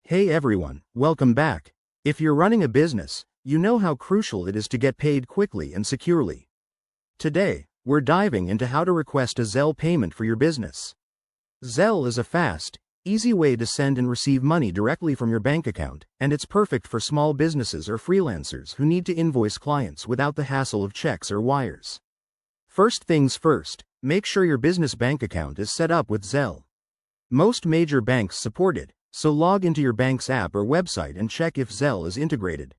Hey everyone, welcome back. If you're running a business, you know how crucial it is to get paid quickly and securely. Today, we're diving into how to request a Zelle payment for your business. Zelle is a fast, easy way to send and receive money directly from your bank account, and it's perfect for small businesses or freelancers who need to invoice clients without the hassle of checks or wires. First things first, make sure your business bank account is set up with Zelle. Most major banks support it, so log into your bank's app or website and check if Zelle is integrated.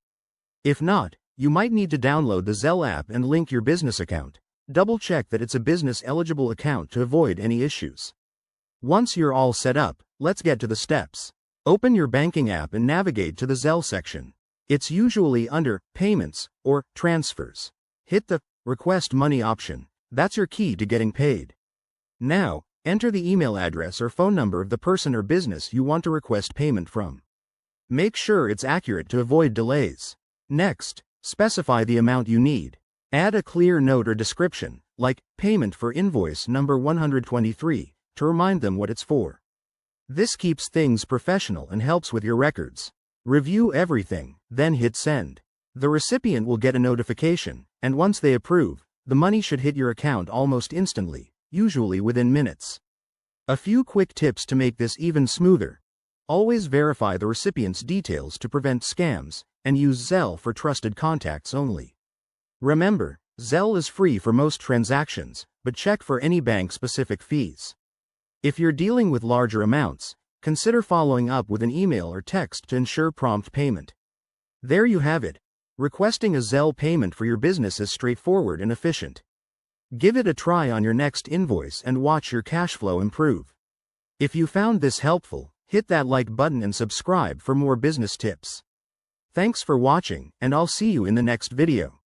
If not, you might need to download the Zelle app and link your business account. Double check that it's a business-eligible account to avoid any issues. Once you're all set up, let's get to the steps. Open your banking app and navigate to the Zelle section. It's usually under Payments or Transfers. Hit the Request Money option. That's your key to getting paid. Now, enter the email address or phone number of the person or business you want to request payment from. Make sure it's accurate to avoid delays. Next, specify the amount you need. Add a clear note or description, like payment for invoice number 123, to remind them what it's for. This keeps things professional and helps with your records. Review everything, then hit send. The recipient will get a notification, and once they approve, the money should hit your account almost instantly, usually within minutes. A few quick tips to make this even smoother. Always verify the recipient's details to prevent scams, and use Zelle for trusted contacts only. Remember, Zelle is free for most transactions, but check for any bank-specific fees. If you're dealing with larger amounts, consider following up with an email or text to ensure prompt payment. There you have it. Requesting a Zelle payment for your business is straightforward and efficient. Give it a try on your next invoice and watch your cash flow improve. If you found this helpful, hit that like button and subscribe for more business tips. Thanks for watching, and I'll see you in the next video.